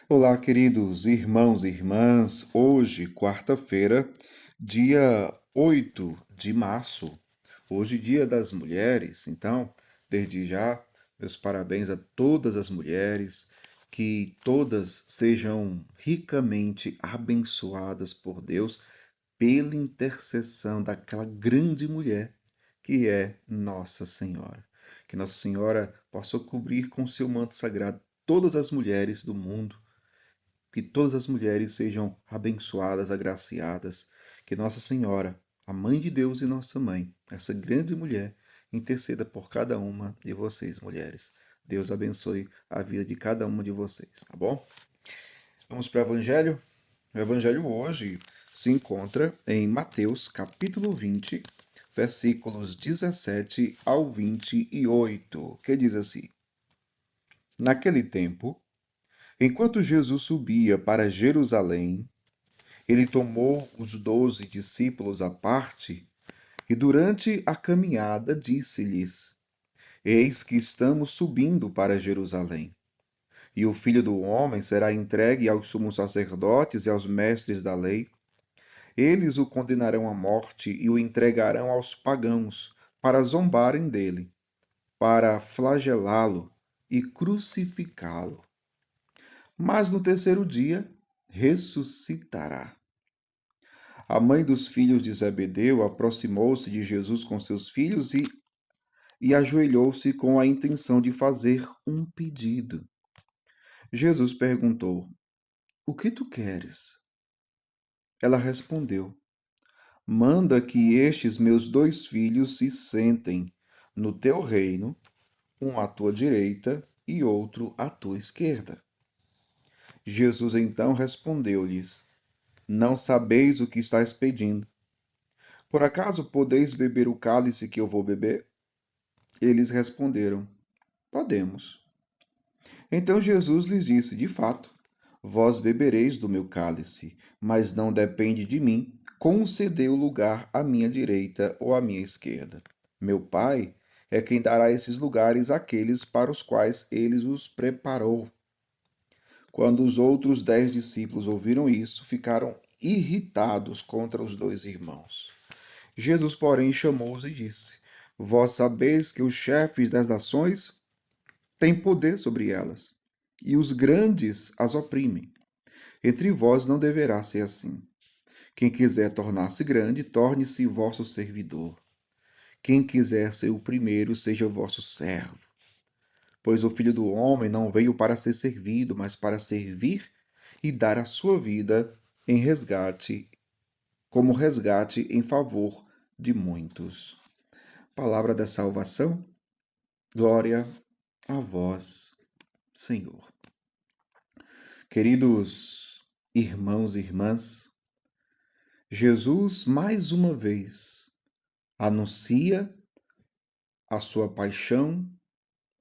Olá, queridos irmãos e irmãs. Hoje, quarta-feira, dia 8 de março. Hoje, Dia das Mulheres. Então, desde já, meus parabéns a todas as mulheres, que todas sejam ricamente abençoadas por Deus pela intercessão daquela grande mulher que é Nossa Senhora. Que Nossa Senhora possa cobrir com seu manto sagrado todas as mulheres do mundo, que todas as mulheres sejam abençoadas, agraciadas, que Nossa Senhora, a Mãe de Deus e nossa Mãe, essa grande mulher, interceda por cada uma de vocês, mulheres. Deus abençoe a vida de cada uma de vocês, tá bom? Vamos para o Evangelho? O Evangelho hoje se encontra em Mateus, capítulo 20, versículos 17 ao 28, que diz assim: Naquele tempo, enquanto Jesus subia para Jerusalém, ele tomou os 12 discípulos à parte e, durante a caminhada, disse-lhes: Eis que estamos subindo para Jerusalém, e o Filho do Homem será entregue aos sumos sacerdotes e aos mestres da lei. Eles o condenarão à morte e o entregarão aos pagãos, para zombarem dele, para flagelá-lo e crucificá-lo. Mas no terceiro dia ressuscitará. A mãe dos filhos de Zebedeu aproximou-se de Jesus com seus filhos e ajoelhou-se com a intenção de fazer um pedido. Jesus perguntou: O que tu queres? Ela respondeu: Manda que estes meus dois filhos se sentem no teu reino, um à tua direita e outro à tua esquerda. Jesus então respondeu-lhes: Não sabeis o que estáis pedindo. Por acaso podeis beber o cálice que eu vou beber? Eles responderam: Podemos. Então Jesus lhes disse: De fato, vós bebereis do meu cálice, mas não depende de mim conceder o lugar à minha direita ou à minha esquerda. Meu Pai é quem dará esses lugares àqueles para os quais ele os preparou. Quando os outros 10 discípulos ouviram isso, ficaram irritados contra os dois irmãos. Jesus, porém, chamou-os e disse: Vós sabeis que os chefes das nações têm poder sobre elas, e os grandes as oprimem. Entre vós não deverá ser assim. Quem quiser tornar-se grande, torne-se vosso servidor. Quem quiser ser o primeiro, seja vosso servo. Pois o Filho do Homem não veio para ser servido, mas para servir e dar a sua vida em resgate, como resgate em favor de muitos. Palavra da salvação, glória a vós, Senhor. Queridos irmãos e irmãs, Jesus mais uma vez anuncia a sua paixão,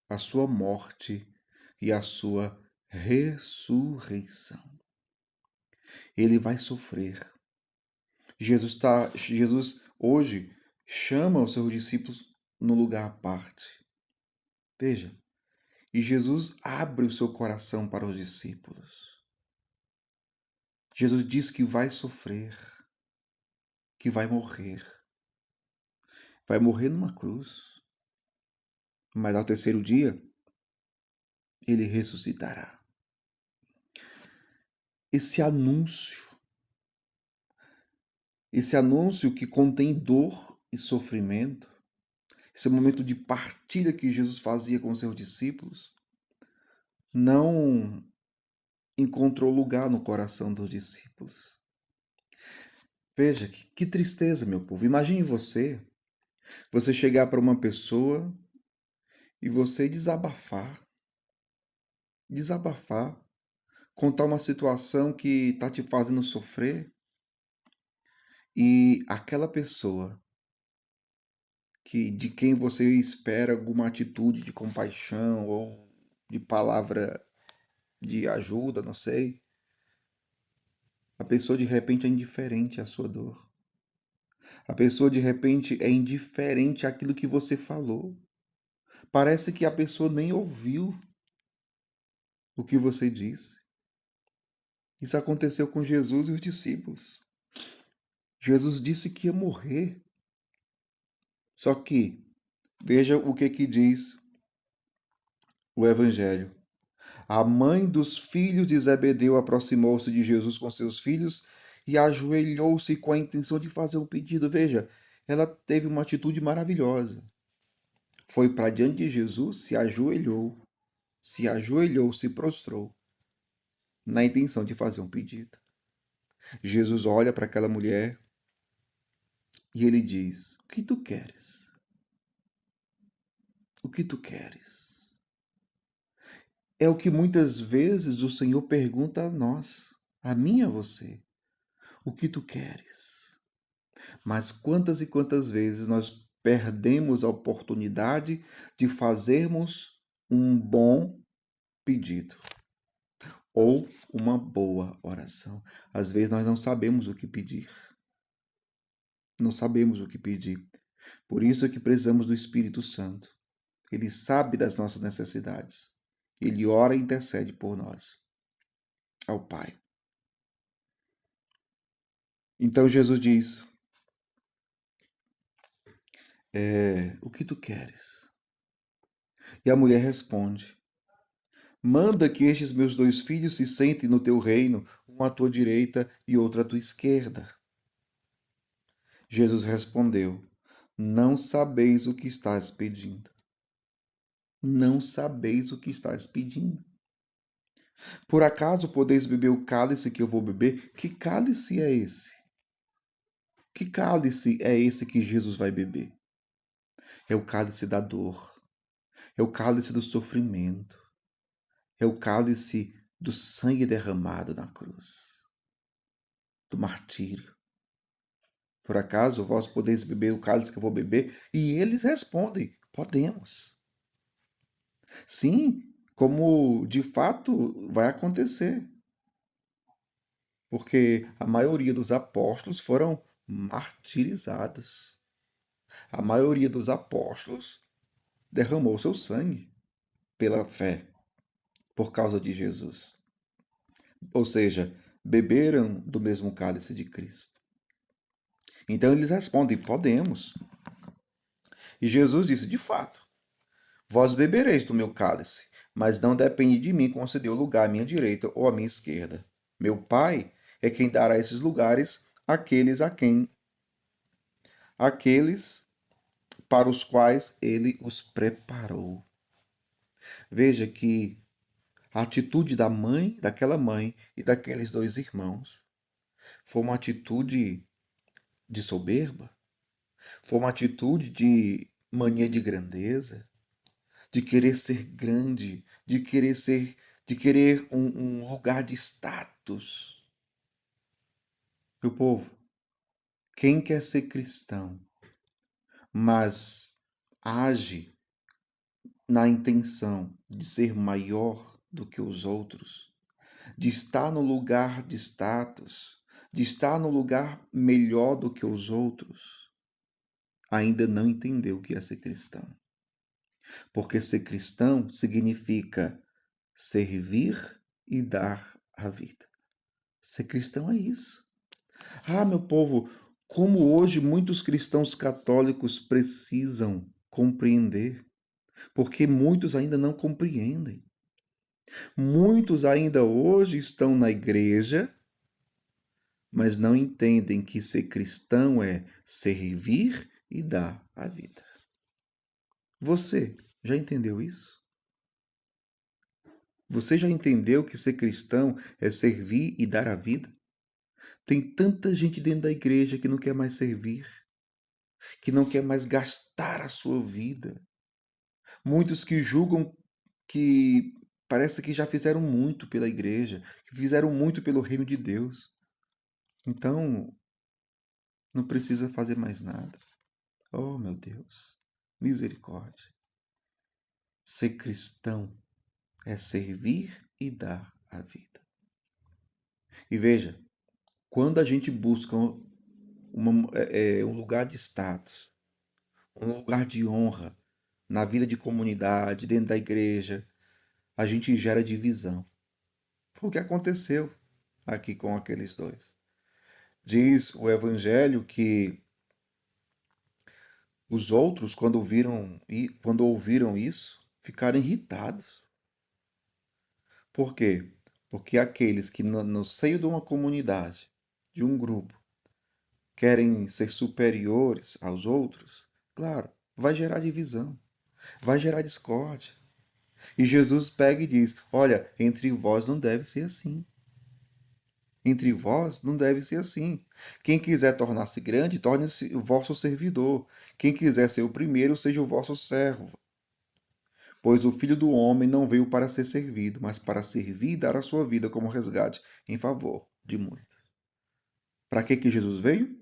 a sua morte e a sua ressurreição. Ele vai sofrer. Jesus hoje chama os seus discípulos no lugar à parte. Veja, e Jesus abre o seu coração para os discípulos. Jesus diz que vai sofrer, que vai morrer. Vai morrer numa cruz, mas ao terceiro dia ele ressuscitará. Esse anúncio, esse anúncio que contém dor e sofrimento, esse momento de partilha que Jesus fazia com seus discípulos, não encontrou lugar no coração dos discípulos. Veja, que tristeza, meu povo. Imagine você chegar para uma pessoa e você desabafar, contar uma situação que está te fazendo sofrer e aquela pessoa de quem você espera alguma atitude de compaixão ou de palavra de ajuda, não sei, a pessoa de repente é indiferente à sua dor. A pessoa de repente é indiferente àquilo que você falou. Parece que a pessoa nem ouviu o que você disse. Isso aconteceu com Jesus e os discípulos. Jesus disse que ia morrer. Só que, veja o que diz o Evangelho. A mãe dos filhos de Zebedeu aproximou-se de Jesus com seus filhos e ajoelhou-se com a intenção de fazer um pedido. Veja, ela teve uma atitude maravilhosa. Foi para diante de Jesus, se ajoelhou, se prostrou, na intenção de fazer um pedido. Jesus olha para aquela mulher e ele diz: O que tu queres? O que tu queres? É o que muitas vezes o Senhor pergunta a nós, a mim e a você. O que tu queres? Mas quantas e quantas vezes nós perdemos a oportunidade de fazermos um bom pedido ou uma boa oração? Às vezes nós não sabemos o que pedir. Não sabemos o que pedir. Por isso é que precisamos do Espírito Santo. Ele sabe das nossas necessidades. Ele ora e intercede por nós ao Pai. Então Jesus diz: O que tu queres? E a mulher responde: Manda que estes meus dois filhos se sentem no teu reino, um à tua direita e outro à tua esquerda. Jesus respondeu: Não sabeis o que estás pedindo. Não sabeis o que estás pedindo. Por acaso podeis beber o cálice que eu vou beber? Que cálice é esse? Que cálice é esse que Jesus vai beber? É o cálice da dor, é o cálice do sofrimento, é o cálice do sangue derramado na cruz, do martírio. Por acaso vós podeis beber o cálice que eu vou beber? E eles respondem: Podemos. Sim, como de fato vai acontecer, porque a maioria dos apóstolos foram martirizados. A maioria dos apóstolos derramou seu sangue pela fé, por causa de Jesus. Ou seja, beberam do mesmo cálice de Cristo. Então eles respondem: Podemos. E Jesus disse: De fato, vós bebereis do meu cálice, mas não depende de mim conceder o lugar à minha direita ou à minha esquerda. Meu Pai é quem dará esses lugares àqueles para os quais ele os preparou. Veja que a atitude daquela mãe e daqueles dois irmãos, foi uma atitude de soberba, foi uma atitude de mania de grandeza, de querer ser grande, de querer um lugar de status. Meu povo, quem quer ser cristão, mas age na intenção de ser maior do que os outros, de estar no lugar de status, de estar no lugar melhor do que os outros, ainda não entendeu o que é ser cristão. Porque ser cristão significa servir e dar a vida. Ser cristão é isso. Ah, meu povo, como hoje muitos cristãos católicos precisam compreender, porque muitos ainda não compreendem. Muitos ainda hoje estão na igreja, mas não entendem que ser cristão é servir e dar a vida. Você já entendeu isso? Você já entendeu que ser cristão é servir e dar a vida? Tem tanta gente dentro da igreja que não quer mais servir, que não quer mais gastar a sua vida. Muitos que julgam que parece que já fizeram muito pela igreja, que fizeram muito pelo reino de Deus. Então, não precisa fazer mais nada. Oh, meu Deus, misericórdia. Ser cristão é servir e dar a vida. E veja, quando a gente busca um lugar de status, um lugar de honra na vida de comunidade, dentro da igreja, a gente gera divisão. Foi o que aconteceu. aqui com aqueles dois. Diz o Evangelho que os outros, quando ouviram isso, ficaram irritados. Por quê? Porque aqueles que no seio de uma comunidade, de um grupo, querem ser superiores aos outros, claro, vai gerar divisão, vai gerar discórdia. E Jesus pega e diz: olha, entre vós não deve ser assim. Entre vós não deve ser assim. Quem quiser tornar-se grande, torne-se o vosso servidor. Quem quiser ser o primeiro, seja o vosso servo. Pois o Filho do Homem não veio para ser servido, mas para servir e dar a sua vida como resgate em favor de muitos. Para que Jesus veio?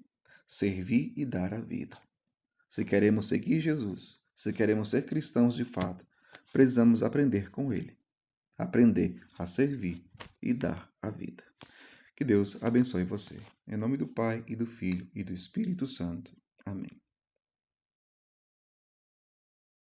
Servir e dar a vida. Se queremos seguir Jesus, se queremos ser cristãos de fato, precisamos aprender com Ele. Aprender a servir e dar a vida. Que Deus abençoe você. Em nome do Pai, e do Filho, e do Espírito Santo. Amém.